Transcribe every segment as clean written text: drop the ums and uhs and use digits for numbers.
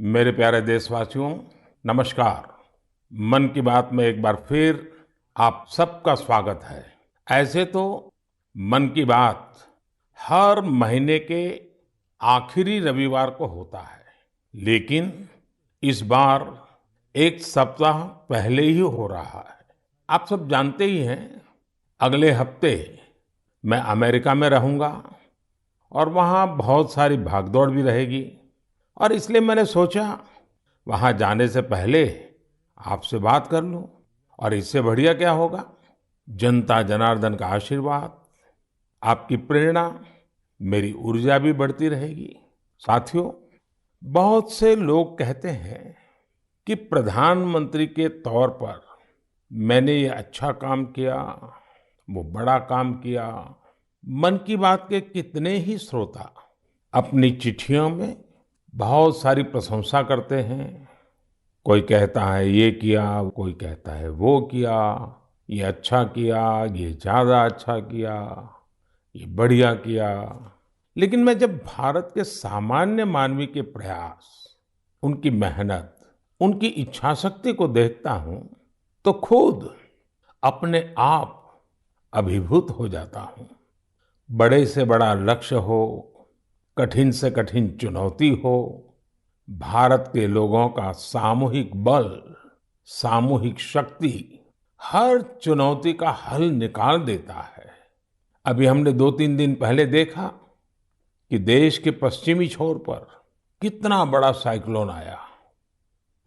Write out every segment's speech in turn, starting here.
मेरे प्यारे देशवासियों, नमस्कार। मन की बात में एक बार फिर आप सबका स्वागत है। ऐसे तो मन की बात हर महीने के आखिरी रविवार को होता है, लेकिन इस बार एक सप्ताह पहले ही हो रहा है। आप सब जानते ही हैं, अगले हफ्ते मैं अमेरिका में रहूंगा और वहाँ बहुत सारी भागदौड़ भी रहेगी। और इसलिए मैंने सोचा वहाँ जाने से पहले आपसे बात कर लूं। और इससे बढ़िया क्या होगा, जनता जनार्दन का आशीर्वाद, आपकी प्रेरणा, मेरी ऊर्जा भी बढ़ती रहेगी। साथियों, बहुत से लोग कहते हैं कि प्रधानमंत्री के तौर पर मैंने ये अच्छा काम किया, वो बड़ा काम किया। मन की बात के कितने ही श्रोता अपनी चिट्ठियों में बहुत सारी प्रशंसा करते हैं। कोई कहता है ये किया, कोई कहता है वो किया, ये अच्छा किया, ये ज्यादा अच्छा किया, ये बढ़िया किया। लेकिन मैं जब भारत के सामान्य मानवी के प्रयास, उनकी मेहनत, उनकी इच्छा शक्ति को देखता हूं तो खुद अपने आप अभिभूत हो जाता हूं। बड़े से बड़ा लक्ष्य हो, कठिन से कठिन चुनौती हो, भारत के लोगों का सामूहिक बल, सामूहिक शक्ति हर चुनौती का हल निकाल देता है। अभी हमने 2-3 दिन पहले देखा कि देश के पश्चिमी छोर पर कितना बड़ा साइक्लोन आया।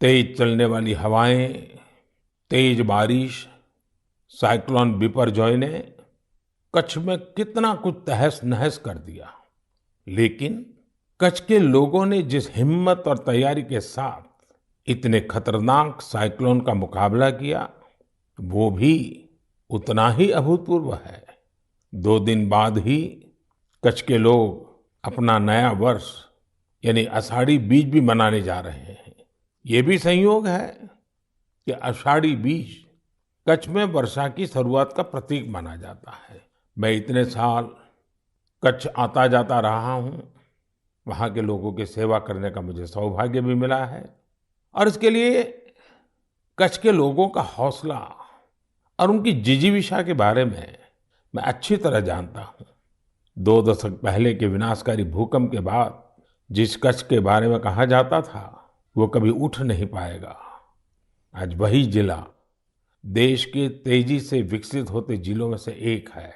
तेज चलने वाली हवाएं, तेज बारिश, साइक्लोन बिपरजॉय ने कच्छ में कितना कुछ तहस नहस कर दिया। लेकिन कच्छ के लोगों ने जिस हिम्मत और तैयारी के साथ इतने खतरनाक साइक्लोन का मुकाबला किया, वो भी उतना ही अभूतपूर्व है। 2 दिन बाद ही कच्छ के लोग अपना नया वर्ष यानी आषाढ़ी बीज भी मनाने जा रहे हैं। ये भी संयोग है कि आषाढ़ी बीज कच्छ में वर्षा की शुरुआत का प्रतीक माना जाता है। मैं इतने साल कच्छ आता जाता रहा हूँ, वहाँ के लोगों की सेवा करने का मुझे सौभाग्य भी मिला है। और इसके लिए कच्छ के लोगों का हौसला और उनकी जिजीविषा के बारे में मैं अच्छी तरह जानता हूँ। 2 दशक पहले के विनाशकारी भूकंप के बाद जिस कच्छ के बारे में कहा जाता था वो कभी उठ नहीं पाएगा, आज वही जिला देश के तेजी से विकसित होते जिलों में से एक है।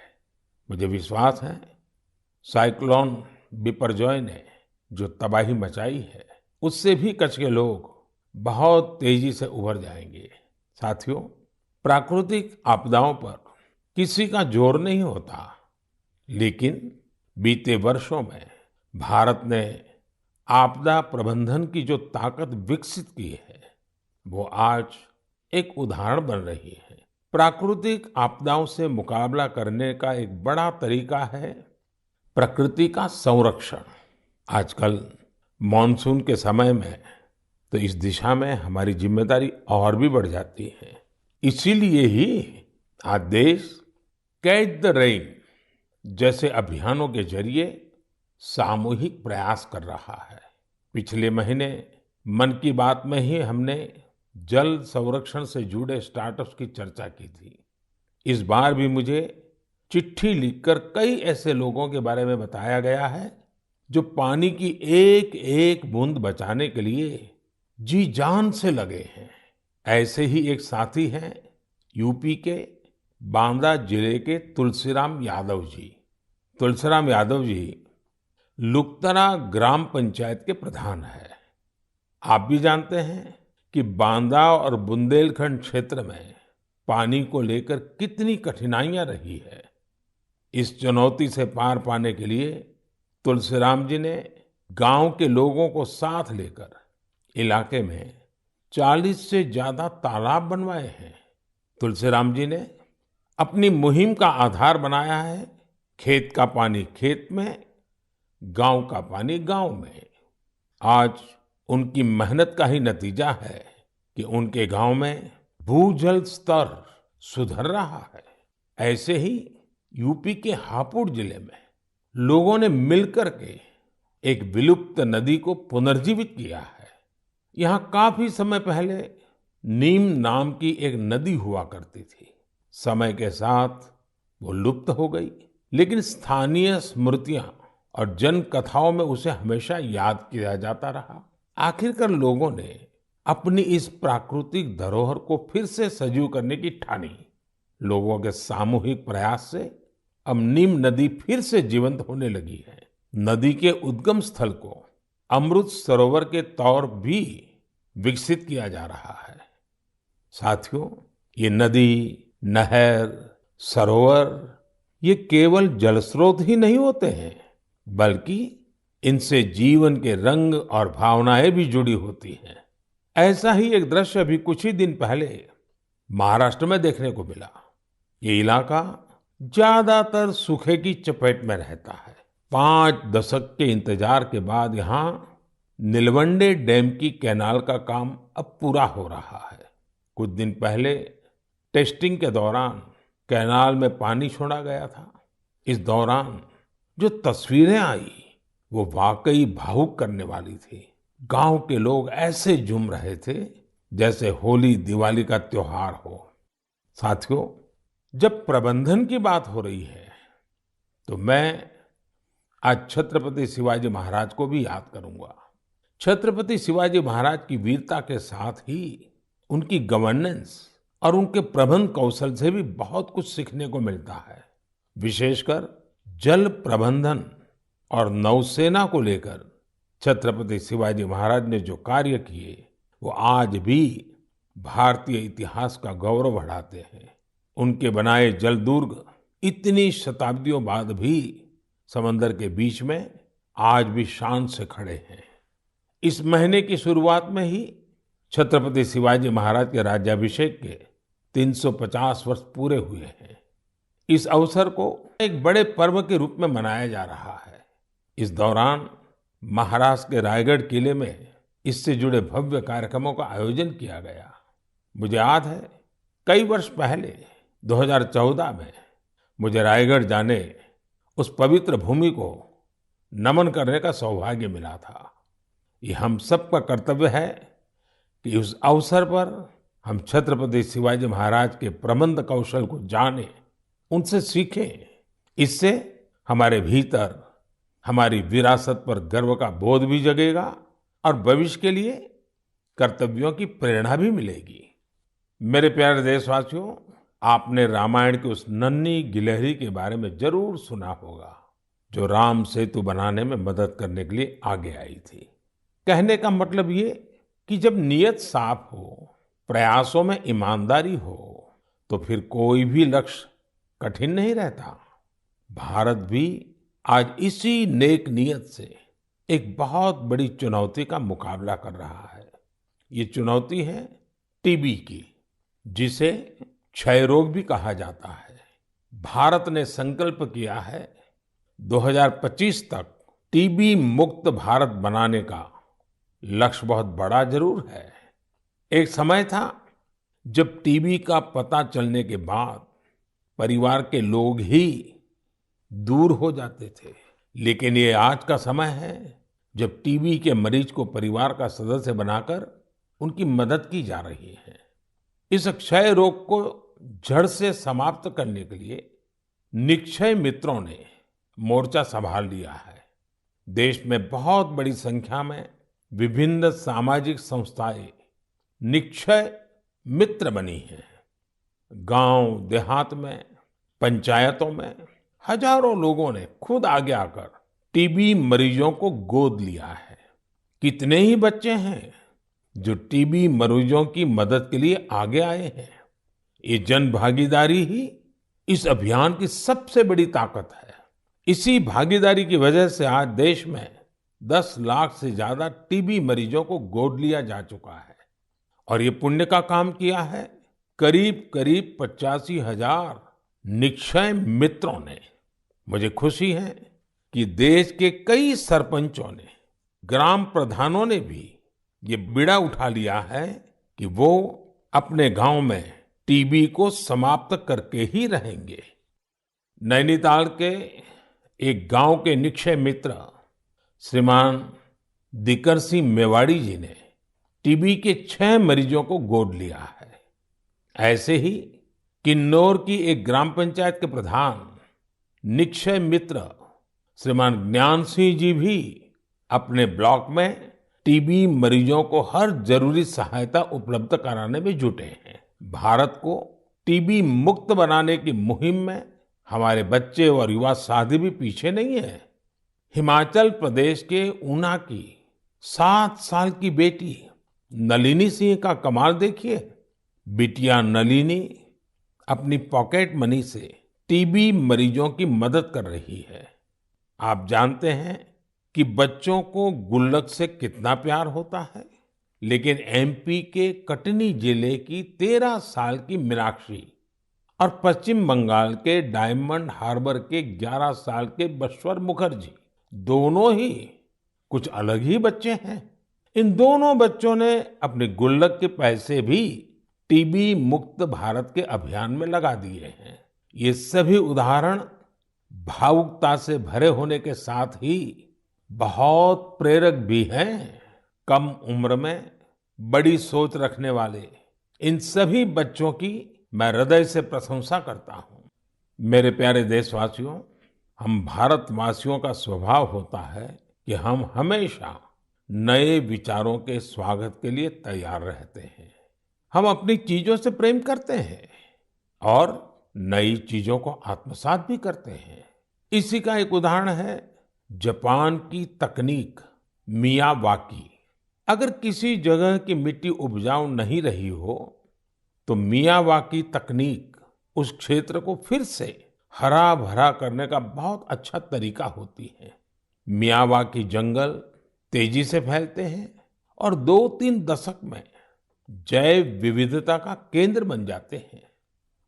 मुझे विश्वास है साइक्लोन बिपरजॉय ने जो तबाही मचाई है, उससे भी कच्छ के लोग बहुत तेजी से उभर जाएंगे। साथियों, प्राकृतिक आपदाओं पर किसी का जोर नहीं होता, लेकिन बीते वर्षों में भारत ने आपदा प्रबंधन की जो ताकत विकसित की है, वो आज एक उदाहरण बन रही है। प्राकृतिक आपदाओं से मुकाबला करने का एक बड़ा तरीका है प्रकृति का संरक्षण। आजकल मॉनसून के समय में तो इस दिशा में हमारी जिम्मेदारी और भी बढ़ जाती है। इसीलिए ही आज देश कैच द रेन जैसे अभियानों के जरिए सामूहिक प्रयास कर रहा है। पिछले महीने मन की बात में ही हमने जल संरक्षण से जुड़े स्टार्टअप्स की चर्चा की थी। इस बार भी मुझे चिट्ठी लिखकर कई ऐसे लोगों के बारे में बताया गया है जो पानी की एक एक बूंद बचाने के लिए जी जान से लगे हैं। ऐसे ही एक साथी हैं यूपी के बांदा जिले के तुलसीराम यादव जी। तुलसीराम यादव जी लुकतरा ग्राम पंचायत के प्रधान है। आप भी जानते हैं कि बांदा और बुंदेलखंड क्षेत्र में पानी को लेकर कितनी कठिनाइयां रही है। इस चुनौती से पार पाने के लिए तुलसीराम जी ने गांव के लोगों को साथ लेकर इलाके में 40 से ज्यादा तालाब बनवाए हैं। तुलसीराम जी ने अपनी मुहिम का आधार बनाया है खेत का पानी खेत में, गांव का पानी गांव में। आज उनकी मेहनत का ही नतीजा है कि उनके गांव में भूजल स्तर सुधर रहा है। ऐसे ही यूपी के हापुड़ जिले में लोगों ने मिलकर के एक विलुप्त नदी को पुनर्जीवित किया है। यहाँ काफी समय पहले नीम नाम की एक नदी हुआ करती थी। समय के साथ वो लुप्त हो गई, लेकिन स्थानीय स्मृतियां और जन कथाओं में उसे हमेशा याद किया जाता रहा। आखिरकार लोगों ने अपनी इस प्राकृतिक धरोहर को फिर से सजीव करने की ठानी। लोगों के सामूहिक प्रयास से अब नीम नदी फिर से जीवंत होने लगी है। नदी के उद्गम स्थल को अमृत सरोवर के तौर भी विकसित किया जा रहा है। साथियों, ये नदी, नहर, सरोवर, ये केवल जल स्रोत ही नहीं होते हैं, बल्कि इनसे जीवन के रंग और भावनाएं भी जुड़ी होती हैं। ऐसा ही एक दृश्य अभी कुछ ही दिन पहले महाराष्ट्र में देखने को मिला। ये इलाका ज्यादातर सूखे की चपेट में रहता है। 5 दशक के इंतजार के बाद यहाँ नीलवंडे डैम की कैनाल का काम अब पूरा हो रहा है। कुछ दिन पहले टेस्टिंग के दौरान कैनाल में पानी छोड़ा गया था। इस दौरान जो तस्वीरें आई वो वाकई भावुक करने वाली थी। गांव के लोग ऐसे झूम रहे थे जैसे होली दिवाली का त्योहार हो। साथियों, जब प्रबंधन की बात हो रही है तो मैं आज छत्रपति शिवाजी महाराज को भी याद करूंगा। छत्रपति शिवाजी महाराज की वीरता के साथ ही उनकी गवर्नेंस और उनके प्रबंध कौशल से भी बहुत कुछ सीखने को मिलता है। विशेषकर जल प्रबंधन और नौसेना को लेकर छत्रपति शिवाजी महाराज ने जो कार्य किए वो आज भी भारतीय इतिहास का गौरव बढ़ाते हैं। उनके बनाए जल दुर्ग इतनी शताब्दियों बाद भी समंदर के बीच में आज भी शान से खड़े हैं। इस महीने की शुरुआत में ही छत्रपति शिवाजी महाराज के राज्याभिषेक के 350 वर्ष पूरे हुए हैं। इस अवसर को एक बड़े पर्व के रूप में मनाया जा रहा है। इस दौरान महाराष्ट्र के रायगढ़ किले में इससे जुड़े भव्य कार्यक्रमों का आयोजन किया गया। मुझे याद है कई वर्ष पहले 2014 में मुझे रायगढ़ जाने उस पवित्र भूमि को नमन करने का सौभाग्य मिला था। ये हम सबका कर्तव्य है कि उस अवसर पर हम छत्रपति शिवाजी महाराज के प्रबंध कौशल को जानें, उनसे सीखें। इससे हमारे भीतर हमारी विरासत पर गर्व का बोध भी जगेगा और भविष्य के लिए कर्तव्यों की प्रेरणा भी मिलेगी। मेरे प्यारे देशवासियों, आपने रामायण की उस नन्ही गिलहरी के बारे में जरूर सुना होगा जो राम सेतु बनाने में मदद करने के लिए आगे आई थी। कहने का मतलब ये कि जब नीयत साफ हो, प्रयासों में ईमानदारी हो, तो फिर कोई भी लक्ष्य कठिन नहीं रहता। भारत भी आज इसी नेक नियत से एक बहुत बड़ी चुनौती का मुकाबला कर रहा है। ये चुनौती है टीबी की, जिसे क्षय रोग भी कहा जाता है। भारत ने संकल्प किया है 2025 तक टीबी मुक्त भारत बनाने का। लक्ष्य बहुत बड़ा जरूर है। एक समय था जब टीबी का पता चलने के बाद परिवार के लोग ही दूर हो जाते थे, लेकिन ये आज का समय है जब टीबी के मरीज को परिवार का सदस्य बनाकर उनकी मदद की जा रही है। इस क्षय रोग को जड़ से समाप्त करने के लिए निक्षय मित्रों ने मोर्चा संभाल लिया है। देश में बहुत बड़ी संख्या में विभिन्न सामाजिक संस्थाएं निक्षय मित्र बनी हैं। गांव देहात में, पंचायतों में हजारों लोगों ने खुद आगे आकर टीबी मरीजों को गोद लिया है। कितने ही बच्चे हैं जो टीबी मरीजों की मदद के लिए आगे आए हैं। ये जन भागीदारी ही इस अभियान की सबसे बड़ी ताकत है। इसी भागीदारी की वजह से आज देश में 10 लाख से ज्यादा टीबी मरीजों को गोद लिया जा चुका है। और ये पुण्य का काम किया है करीब करीब 85,000 निक्षय मित्रों ने। मुझे खुशी है कि देश के कई सरपंचों ने, ग्राम प्रधानों ने भी ये बीड़ा उठा लिया है कि वो अपने गांव में टीबी को समाप्त करके ही रहेंगे। नैनीताल के एक गांव के निक्षय मित्र श्रीमान दीकर सिंह मेवाड़ी जी ने टीबी के 6 मरीजों को गोद लिया है। ऐसे ही किन्नौर की एक ग्राम पंचायत के प्रधान निक्षय मित्र श्रीमान ज्ञान सिंह जी भी अपने ब्लॉक में टीबी मरीजों को हर जरूरी सहायता उपलब्ध कराने में जुटे हैं। भारत को टीबी मुक्त बनाने की मुहिम में हमारे बच्चे और युवा साथी भी पीछे नहीं है। हिमाचल प्रदेश के ऊना की 7 साल की बेटी नलिनी सिंह का कमाल देखिए। बिटिया नलिनी अपनी पॉकेट मनी से टीबी मरीजों की मदद कर रही है। आप जानते हैं कि बच्चों को गुल्लक से कितना प्यार होता है, लेकिन एमपी के कटनी जिले की 13 साल की मीनाक्षी और पश्चिम बंगाल के डायमंड हार्बर के 11 साल के बश्वर मुखर्जी दोनों ही कुछ अलग ही बच्चे हैं। इन दोनों बच्चों ने अपने गुल्लक के पैसे भी टीबी मुक्त भारत के अभियान में लगा दिए हैं। ये सभी उदाहरण भावुकता से भरे होने के साथ ही बहुत प्रेरक भी हैं। कम उम्र में बड़ी सोच रखने वाले इन सभी बच्चों की मैं हृदय से प्रशंसा करता हूँ। मेरे प्यारे देशवासियों, हम भारतवासियों का स्वभाव होता है कि हम हमेशा नए विचारों के स्वागत के लिए तैयार रहते हैं। हम अपनी चीजों से प्रेम करते हैं और नई चीजों को आत्मसात भी करते हैं। इसी का एक उदाहरण है जापान की तकनीक मियावाकी। अगर किसी जगह की मिट्टी उपजाऊ नहीं रही हो तो मियावाकी तकनीक उस क्षेत्र को फिर से हरा भरा करने का बहुत अच्छा तरीका होती है। मियावाकी जंगल तेजी से फैलते हैं और 2-3 दशक में जैव विविधता का केंद्र बन जाते हैं।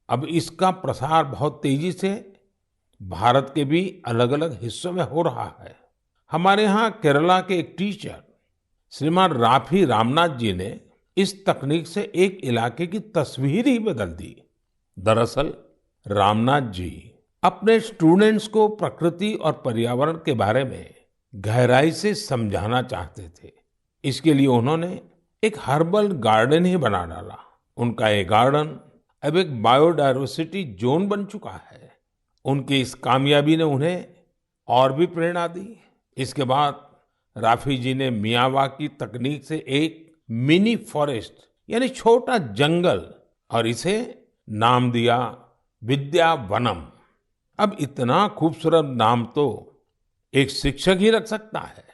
अब इसका प्रसार बहुत तेजी से भारत के भी अलग अलग हिस्सों में हो रहा है। हमारे यहाँ केरला के एक टीचर श्रीमान राफी रामनाथ जी ने इस तकनीक से एक इलाके की तस्वीर ही बदल दी। दरअसल रामनाथ जी अपने स्टूडेंट्स को प्रकृति और पर्यावरण के बारे में गहराई से समझाना चाहते थे। इसके लिए उन्होंने एक हर्बल गार्डन ही बना डाला। उनका ये गार्डन अब एक बायोडायवर्सिटी जोन बन चुका है। उनकी इस कामयाबी ने उन्हें और भी प्रेरणा दी। इसके बाद राफी जी ने मियावाकी तकनीक से एक मिनी फॉरेस्ट यानी छोटा जंगल और इसे नाम दिया विद्यावनम। अब इतना खूबसूरत नाम तो एक शिक्षक ही रख सकता है,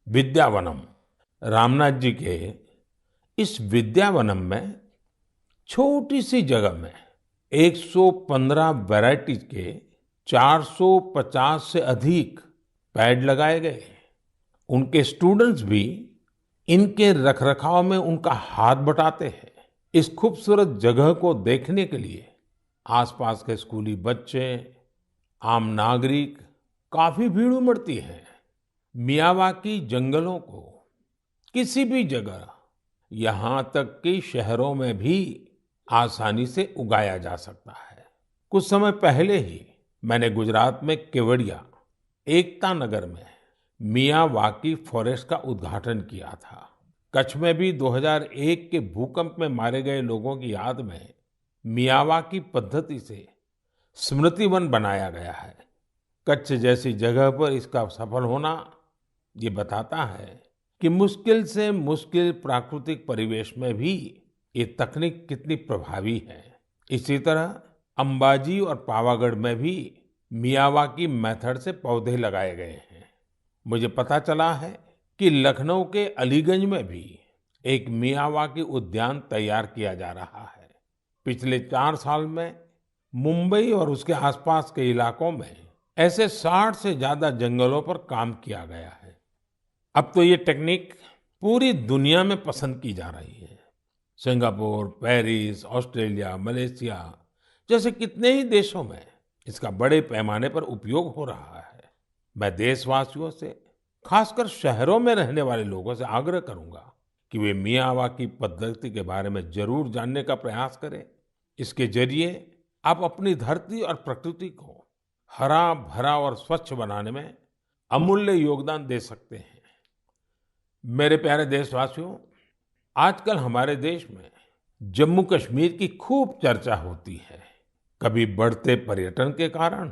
विद्यावनम। रामनाथ जी के इस विद्यावनम में छोटी सी जगह में 115 वैरायटीज के 450 से अधिक पेड़ लगाए गए। उनके स्टूडेंट्स भी इनके रखरखाव में उनका हाथ बटाते हैं। इस खूबसूरत जगह को देखने के लिए आसपास के स्कूली बच्चे, आम नागरिक काफी भीड़ उमड़ती है। मियावाकी जंगलों को किसी भी जगह, यहाँ तक कि शहरों में भी आसानी से उगाया जा सकता है। कुछ समय पहले ही मैंने गुजरात में केवड़िया एकता नगर में मियावाकी फॉरेस्ट का उद्घाटन किया था। कच्छ में भी 2001 के भूकंप में मारे गए लोगों की याद में मियावाकी पद्धति से स्मृति वन बनाया गया है। कच्छ जैसी जगह पर इसका सफल होना ये बताता है कि मुश्किल से मुश्किल प्राकृतिक परिवेश में भी ये तकनीक कितनी प्रभावी है। इसी तरह अंबाजी और पावागढ़ में भी मियावाकी मेथड से पौधे लगाए गए हैं। मुझे पता चला है कि लखनऊ के अलीगंज में भी एक मियावाकी उद्यान तैयार किया जा रहा है। पिछले 4 साल में मुंबई और उसके आसपास के इलाकों में ऐसे 60 से ज्यादा जंगलों पर काम किया गया है। अब तो ये टेक्निक पूरी दुनिया में पसंद की जा रही है। सिंगापुर, पेरिस, ऑस्ट्रेलिया, मलेशिया जैसे कितने ही देशों में इसका बड़े पैमाने पर उपयोग हो रहा है। मैं देशवासियों से, खासकर शहरों में रहने वाले लोगों से आग्रह करूंगा कि वे मियावाकी पद्धति के बारे में जरूर जानने का प्रयास करें। इसके जरिए आप अपनी धरती और प्रकृति को हरा भरा और स्वच्छ बनाने में अमूल्य योगदान दे सकते हैं। मेरे प्यारे देशवासियों, आजकल हमारे देश में जम्मू कश्मीर की खूब चर्चा होती है। कभी बढ़ते पर्यटन के कारण,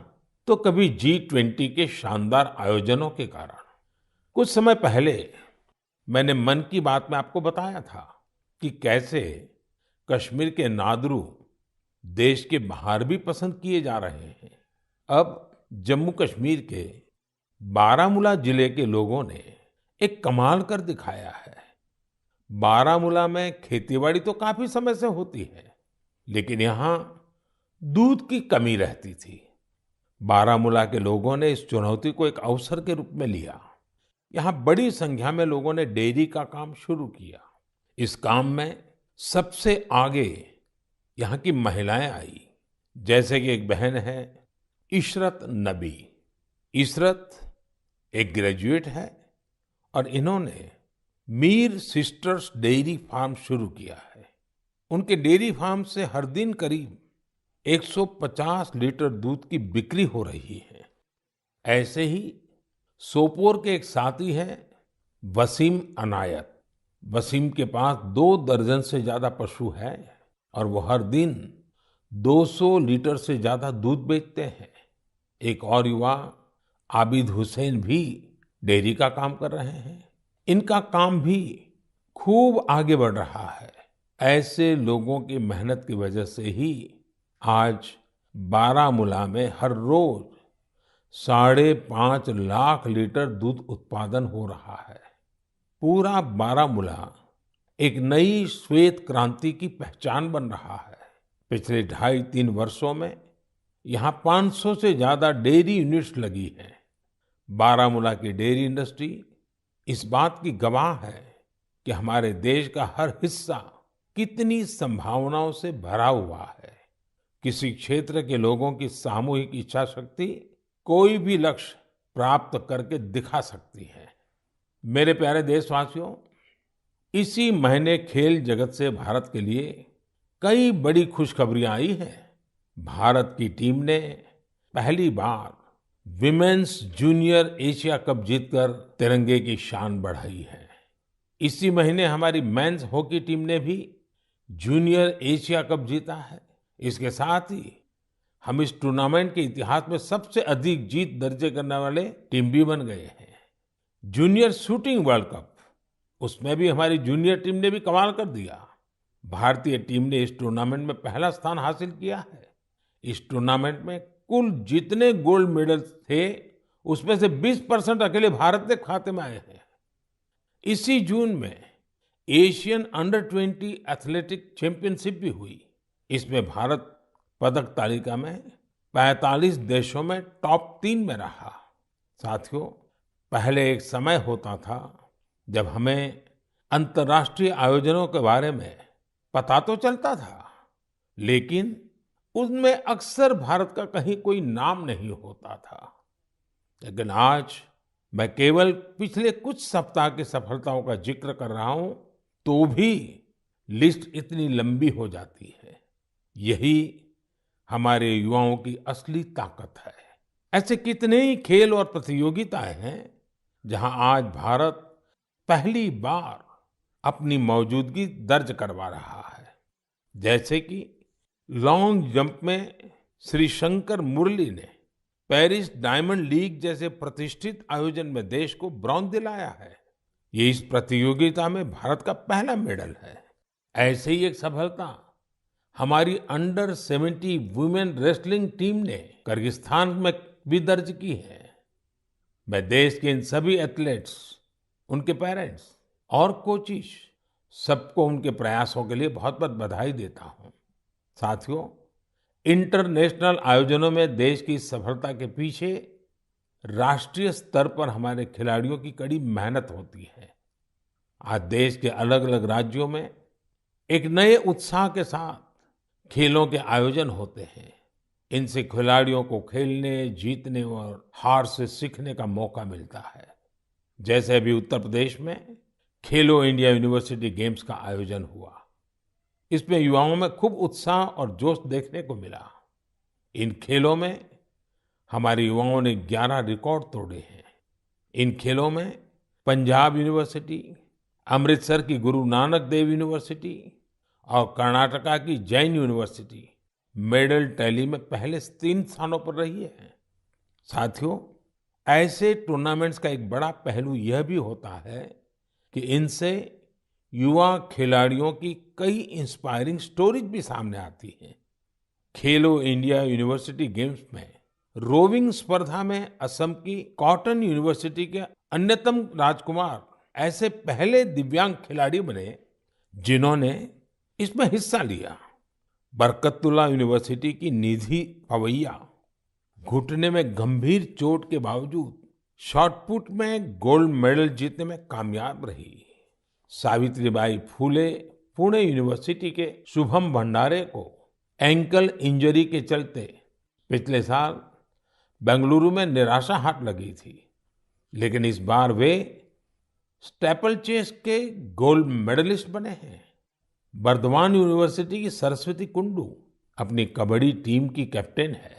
तो कभी G20 के शानदार आयोजनों के कारण। कुछ समय पहले मैंने मन की बात में आपको बताया था कि कैसे कश्मीर के नादरू देश के बाहर भी पसंद किए जा रहे हैं। अब जम्मू कश्मीर के बारामूला जिले के लोगों ने एक कमाल कर दिखाया है। बारामूला में खेतीबाड़ी तो काफी समय से होती है, लेकिन यहाँ दूध की कमी रहती थी। बारामूला के लोगों ने इस चुनौती को एक अवसर के रूप में लिया। यहाँ बड़ी संख्या में लोगों ने डेयरी का काम शुरू किया। इस काम में सबसे आगे यहाँ की महिलाएं आई, जैसे कि एक बहन है इशरत नबी। इशरत एक ग्रेजुएट है और इन्होंने मीर सिस्टर्स डेयरी फार्म शुरू किया है। उनके डेयरी फार्म से हर दिन करीब 150 लीटर दूध की बिक्री हो रही है। ऐसे ही सोपोर के एक साथी हैं वसीम अनायत। वसीम के पास 2 दर्जन से ज्यादा पशु हैं और वो हर दिन 200 लीटर से ज्यादा दूध बेचते हैं। एक और युवा आबिद हुसैन भी डेयरी का काम कर रहे हैं। इनका काम भी खूब आगे बढ़ रहा है। ऐसे लोगों की मेहनत की वजह से ही आज बारामूला में हर रोज 5.5 लाख दूध उत्पादन हो रहा है। पूरा बारामूला एक नई श्वेत क्रांति की पहचान बन रहा है। पिछले 2.5-3 वर्षों में यहाँ 500 से ज्यादा डेयरी यूनिट्स लगी हैं। बारामूला की डेयरी इंडस्ट्री इस बात की गवाह है कि हमारे देश का हर हिस्सा कितनी संभावनाओं से भरा हुआ है। किसी क्षेत्र के लोगों की सामूहिक इच्छा शक्ति कोई भी लक्ष्य प्राप्त करके दिखा सकती है। मेरे प्यारे देशवासियों, इसी महीने खेल जगत से भारत के लिए कई बड़ी खुशखबरियां आई हैं। भारत की टीम ने पहली बार विमेन्स जूनियर एशिया कप जीतकर तिरंगे की शान बढ़ाई है। इसी महीने हमारी मेंस हॉकी टीम ने भी जूनियर एशिया कप जीता है। इसके साथ ही हम इस टूर्नामेंट के इतिहास में सबसे अधिक जीत दर्ज करने वाले टीम भी बन गए हैं। जूनियर शूटिंग वर्ल्ड कप, उसमें भी हमारी जूनियर टीम ने भी कमाल कर दिया। भारतीय टीम ने इस टूर्नामेंट में पहला स्थान हासिल किया है। इस टूर्नामेंट में कुल जितने गोल्ड मेडल थे, उसमें से 20% अकेले भारत के खाते में आए हैं। इसी जून में एशियन अंडर 20 एथलेटिक चैंपियनशिप भी हुई। इसमें भारत पदक तालिका में 45 देशों में टॉप 3 में रहा। साथियों, पहले एक समय होता था जब हमें अंतर्राष्ट्रीय आयोजनों के बारे में पता तो चलता था, लेकिन उसमें अक्सर भारत का कहीं कोई नाम नहीं होता था। लेकिन आज मैं केवल पिछले कुछ सप्ताह की सफलताओं का जिक्र कर रहा हूं, तो भी लिस्ट इतनी लंबी हो जाती है। यही हमारे युवाओं की असली ताकत है। ऐसे कितने ही खेल और प्रतियोगिताएं हैं जहां आज भारत पहली बार अपनी मौजूदगी दर्ज करवा रहा है। जैसे कि लॉन्ग जंप में श्री शंकर मुरली ने पेरिस डायमंड लीग जैसे प्रतिष्ठित आयोजन में देश को ब्रॉन्ज दिलाया है। ये इस प्रतियोगिता में भारत का पहला मेडल है। ऐसे ही एक सफलता हमारी अंडर 70 वुमेन रेसलिंग टीम ने किर्गिस्तान में भी दर्ज की है। मैं देश के इन सभी एथलीट्स, उनके पेरेंट्स और कोचेस, सबको उनके प्रयासों के लिए बहुत बहुत बधाई देता हूं। साथियों, इंटरनेशनल आयोजनों में देश की सफलता के पीछे राष्ट्रीय स्तर पर हमारे खिलाड़ियों की कड़ी मेहनत होती है। आज देश के अलग अलग राज्यों में एक नए उत्साह के साथ खेलों के आयोजन होते हैं। इनसे खिलाड़ियों को खेलने, जीतने और हार से सीखने का मौका मिलता है। जैसे अभी उत्तर प्रदेश में खेलो इंडिया यूनिवर्सिटी गेम्स का आयोजन हुआ। इसमें युवाओं में खूब उत्साह और जोश देखने को मिला। इन खेलों में हमारे युवाओं ने 11 रिकॉर्ड तोड़े हैं। इन खेलों में पंजाब यूनिवर्सिटी अमृतसर की गुरु नानक देव यूनिवर्सिटी और कर्नाटका की जैन यूनिवर्सिटी मेडल टैली में पहले 3 स्थानों पर रही है। साथियों, ऐसे टूर्नामेंट्स का एक बड़ा पहलू यह भी होता है कि इनसे युवा खिलाड़ियों की कई इंस्पायरिंग स्टोरीज भी सामने आती हैं। खेलो इंडिया यूनिवर्सिटी गेम्स में रोविंग स्पर्धा में असम की कॉटन यूनिवर्सिटी के अन्यतम राजकुमार ऐसे पहले दिव्यांग खिलाड़ी बने जिन्होंने इसमें हिस्सा लिया। बरकतुल्ला यूनिवर्सिटी की निधि पवैया घुटने में गंभीर चोट के बावजूद शॉट पुट में गोल्ड मेडल जीतने में कामयाब रही। सावित्रीबाई फूले पुणे यूनिवर्सिटी के शुभम भंडारे को एंकल इंजरी के चलते पिछले साल बेंगलुरु में निराशा हाथ लगी थी, लेकिन इस बार वे स्टेपल चेस के गोल्ड मेडलिस्ट बने हैं। बर्दवान यूनिवर्सिटी की सरस्वती कुंडू अपनी कबड्डी टीम की कैप्टन है।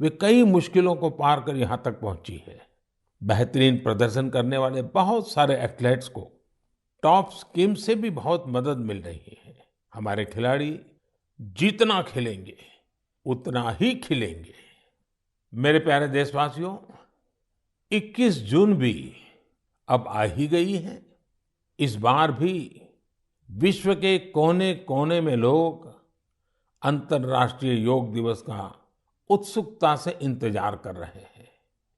वे कई मुश्किलों को पार कर यहाँ तक पहुंची है। बेहतरीन प्रदर्शन करने वाले बहुत सारे एथलीट्स को टॉप स्कीम से भी बहुत मदद मिल रही है। हमारे खिलाड़ी जितना खेलेंगे उतना ही खिलेंगे। मेरे प्यारे देशवासियों, 21 जून भी अब आ ही गई है। इस बार भी विश्व के कोने-कोने में लोग अंतर्राष्ट्रीय योग दिवस का उत्सुकता से इंतजार कर रहे हैं।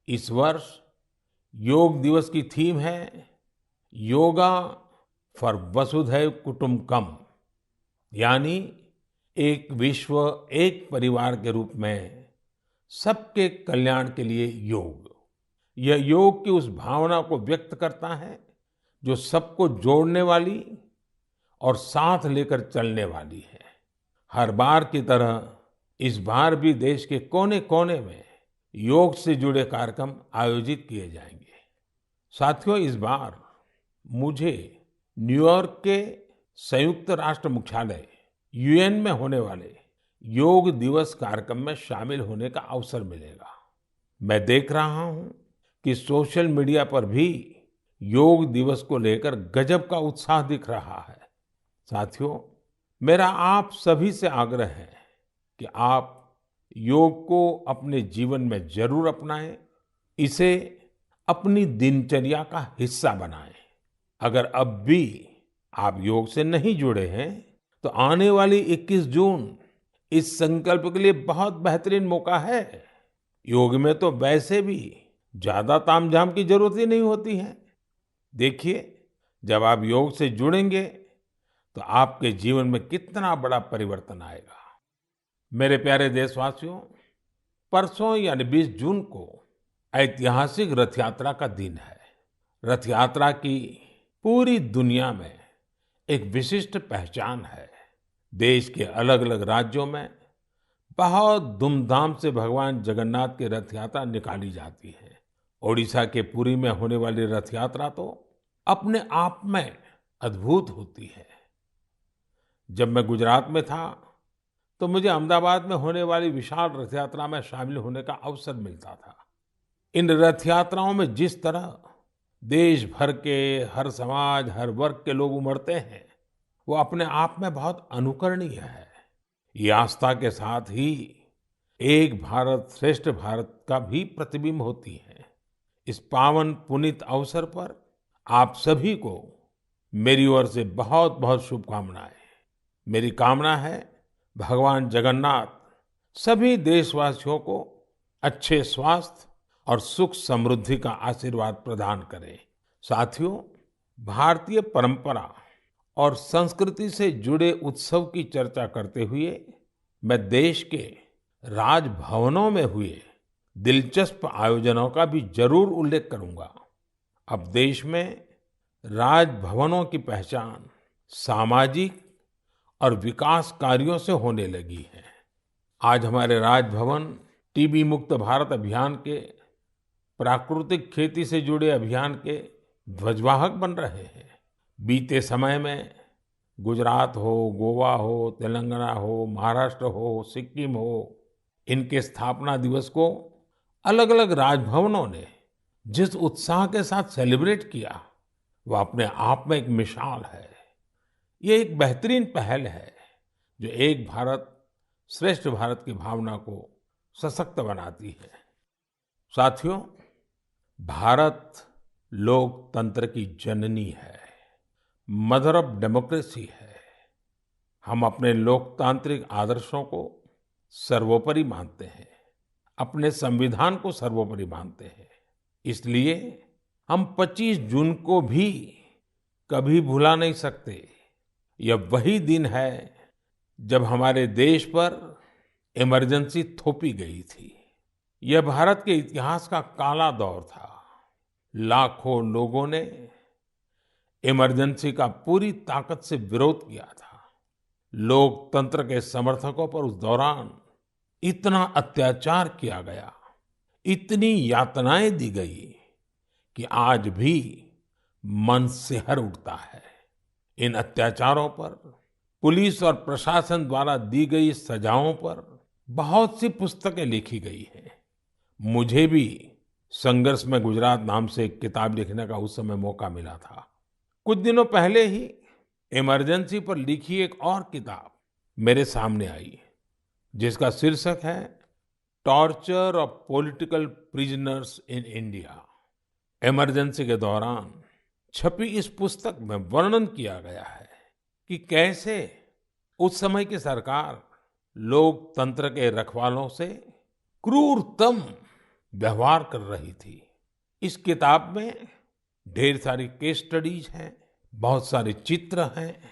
इस वर्ष योग दिवस की थीम है योगा फॉर वसुधैव कुटुंबकम, यानी एक विश्व एक परिवार के रूप में सबके कल्याण के लिए योग। यह योग की उस भावना को व्यक्त करता है जो सबको जोड़ने वाली और साथ लेकर चलने वाली है। हर बार की तरह इस बार भी देश के कोने-कोने में योग से जुड़े कार्यक्रम आयोजित किए जाएंगे। साथियों, इस बार मुझे न्यूयॉर्क के संयुक्त राष्ट्र मुख्यालय यूएन में होने वाले योग दिवस कार्यक्रम में शामिल होने का अवसर मिलेगा। मैं देख रहा हूं कि सोशल मीडिया पर भी योग दिवस को लेकर गजब का उत्साह दिख रहा है। साथियों, मेरा आप सभी से आग्रह है कि आप योग को अपने जीवन में जरूर अपनाएं, इसे अपनी दिनचर्या का हिस्सा बनाएं। अगर अब भी आप योग से नहीं जुड़े हैं, तो आने वाली 21 जून इस संकल्प के लिए बहुत बेहतरीन मौका है। योग में तो वैसे भी ज्यादा तामझाम की जरूरत ही नहीं होती है। देखिए, जब आप योग से जुड़ेंगे तो आपके जीवन में कितना बड़ा परिवर्तन आएगा। मेरे प्यारे देशवासियों, परसों यानी 20 जून को ऐतिहासिक रथ यात्रा का दिन है। रथ यात्रा की पूरी दुनिया में एक विशिष्ट पहचान है। देश के अलग-अलग राज्यों में बहुत धूमधाम से भगवान जगन्नाथ की रथ यात्रा निकाली जाती है। ओडिशा के पुरी में होने वाली रथ यात्रा तो अपने आप में अद्भुत होती है। जब मैं गुजरात में था तो मुझे अहमदाबाद में होने वाली विशाल रथ यात्रा में शामिल होने का अवसर मिलता था। इन रथ यात्राओं में जिस तरह देश भर के हर समाज, हर वर्ग के लोग उमड़ते हैं, वो अपने आप में बहुत अनुकरणीय है। ये आस्था के साथ ही एक भारत श्रेष्ठ भारत का भी प्रतिबिंब होती है। इस पावन पुनीत अवसर पर आप सभी को मेरी ओर से बहुत बहुत शुभकामनाएं। मेरी कामना है भगवान जगन्नाथ सभी देशवासियों को अच्छे स्वास्थ्य और सुख समृद्धि का आशीर्वाद प्रदान करें। साथियों, भारतीय परंपरा और संस्कृति से जुड़े उत्सव की चर्चा करते हुए मैं देश के राजभवनों में हुए दिलचस्प आयोजनों का भी जरूर उल्लेख करूंगा। अब देश में राजभवनों की पहचान सामाजिक और विकास कार्यों से होने लगी है। आज हमारे राजभवन टीबी मुक्त भारत अभियान के, प्राकृतिक खेती से जुड़े अभियान के ध्वजवाहक बन रहे हैं। बीते समय में गुजरात हो, गोवा हो, तेलंगाना हो, महाराष्ट्र हो, सिक्किम हो, इनके स्थापना दिवस को अलग-अलग राजभवनों ने जिस उत्साह के साथ सेलिब्रेट किया, वो अपने आप में एक मिसाल है। ये एक बेहतरीन पहल है जो एक भारत श्रेष्ठ भारत की भावना को सशक्त बनाती है। साथियों, भारत लोकतंत्र की जननी है, मदर ऑफ डेमोक्रेसी है। हम अपने लोकतांत्रिक आदर्शों को सर्वोपरि मानते हैं, अपने संविधान को सर्वोपरि मानते हैं। इसलिए हम 25 जून को भी कभी भुला नहीं सकते। यह वही दिन है जब हमारे देश पर इमरजेंसी थोपी गई थी। यह भारत के इतिहास का काला दौर था। लाखों लोगों ने इमरजेंसी का पूरी ताकत से विरोध किया था। लोकतंत्र के समर्थकों पर उस दौरान इतना अत्याचार किया गया, इतनी यातनाएं दी गई कि आज भी मन सिहर उठता है। इन अत्याचारों पर, पुलिस और प्रशासन द्वारा दी गई सजाओं पर बहुत सी पुस्तकें लिखी गई हैं। मुझे भी संघर्ष में गुजरात नाम से एक किताब लिखने का उस समय मौका मिला था। कुछ दिनों पहले ही इमरजेंसी पर लिखी एक और किताब मेरे सामने आई, जिसका शीर्षक है torture of political prisoners in India. Emergency के दौरान छपी इस पुस्तक में वर्णन किया गया है कि कैसे उस समय की सरकार लोकतंत्र के रखवालों से क्रूरतम व्यवहार कर रही थी। इस किताब में ढेर सारी केस स्टडीज हैं, बहुत सारे चित्र हैं।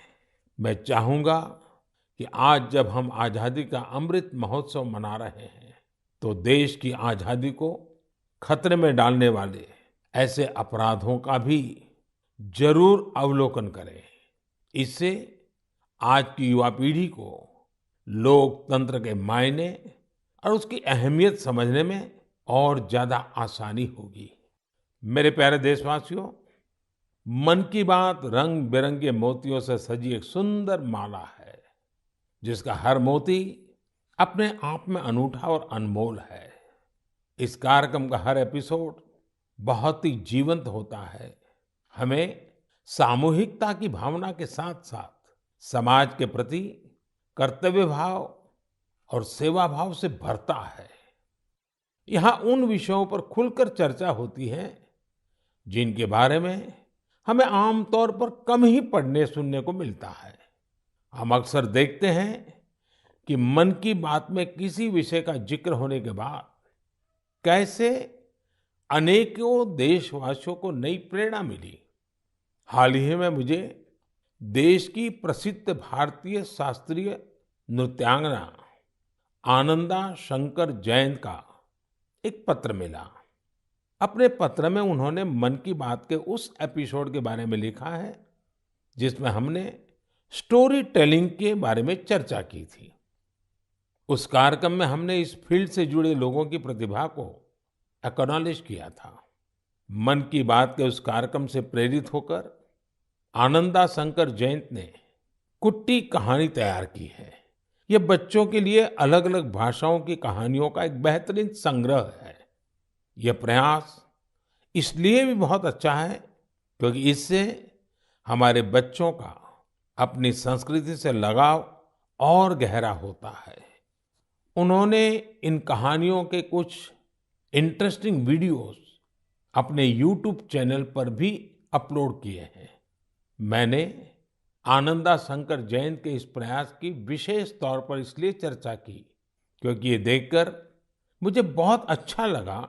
मैं चाहूंगा कि आज जब हम आजादी का अमृत महोत्सव मना रहे हैं, तो देश की आजादी को खतरे में डालने वाले ऐसे अपराधों का भी जरूर अवलोकन करें। इससे आज की युवा पीढ़ी को लोकतंत्र के मायने और उसकी अहमियत समझने में और ज्यादा आसानी होगी। मेरे प्यारे देशवासियों, मन की बात रंग बिरंगे मोतियों से सजी एक सुंदर माला है, जिसका हर मोती अपने आप में अनूठा और अनमोल है। इस कार्यक्रम का हर एपिसोड बहुत ही जीवंत होता है, हमें सामूहिकता की भावना के साथ साथ समाज के प्रति कर्तव्य भाव और सेवा भाव से भरता है। यहाँ उन विषयों पर खुलकर चर्चा होती है जिनके बारे में हमें आमतौर पर कम ही पढ़ने सुनने को मिलता है। हम अक्सर देखते हैं कि मन की बात में किसी विषय का जिक्र होने के बाद कैसे अनेकों देशवासियों को नई प्रेरणा मिली। हाल ही में मुझे देश की प्रसिद्ध भारतीय शास्त्रीय नृत्यांगना आनंदा शंकर जयंत का एक पत्र मिला। अपने पत्र में उन्होंने मन की बात के उस एपिसोड के बारे में लिखा है जिसमें हमने स्टोरी टेलिंग के बारे में चर्चा की थी। उस कार्यक्रम में हमने इस फील्ड से जुड़े लोगों की प्रतिभा को एक्नॉलेज किया था। मन की बात के उस कार्यक्रम से प्रेरित होकर आनंदा शंकर जयंत ने कुट्टी कहानी तैयार की है। ये बच्चों के लिए अलग अलग भाषाओं की कहानियों का एक बेहतरीन संग्रह है। यह प्रयास इसलिए भी बहुत अच्छा है क्योंकि इससे हमारे बच्चों का अपनी संस्कृति से लगाव और गहरा होता है। उन्होंने इन कहानियों के कुछ इंटरेस्टिंग वीडियोस अपने YouTube चैनल पर भी अपलोड किए हैं। मैंने आनंदा शंकर जयंत के इस प्रयास की विशेष तौर पर इसलिए चर्चा की क्योंकि ये देखकर मुझे बहुत अच्छा लगा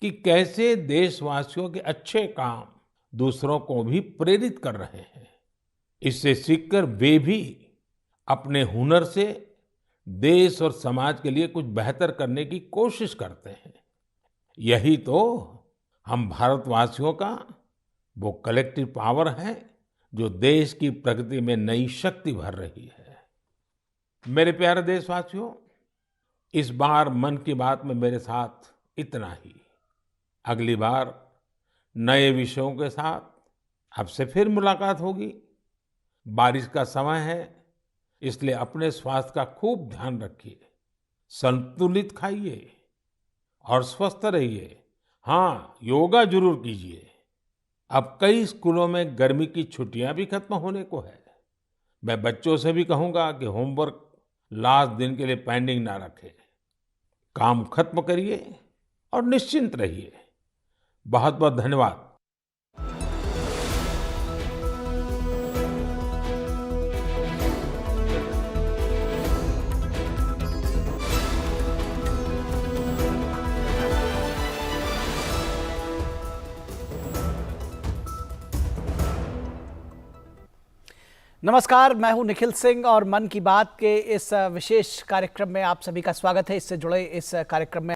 कि कैसे देशवासियों के अच्छे काम दूसरों को भी प्रेरित कर रहे हैं। इससे सीखकर वे भी अपने हुनर से देश और समाज के लिए कुछ बेहतर करने की कोशिश करते हैं। यही तो हम भारतवासियों का वो कलेक्टिव पावर है जो देश की प्रगति में नई शक्ति भर रही है। मेरे प्यारे देशवासियों, इस बार मन की बात में मेरे साथ इतना ही। अगली बार नए विषयों के साथ आपसे फिर मुलाकात होगी। बारिश का समय है, इसलिए अपने स्वास्थ्य का खूब ध्यान रखिए, संतुलित खाइए और स्वस्थ रहिए। हाँ, योगा जरूर कीजिए। अब कई स्कूलों में गर्मी की छुट्टियां भी खत्म होने को है। मैं बच्चों से भी कहूंगा कि होमवर्क लास्ट दिन के लिए पेंडिंग ना रखें। काम खत्म करिए और निश्चिंत रहिए। बहुत बहुत धन्यवाद। नमस्कार, मैं हूं निखिल सिंह और मन की बात के इस विशेष कार्यक्रम में आप सभी का स्वागत है। इससे जुड़े इस कार्यक्रम में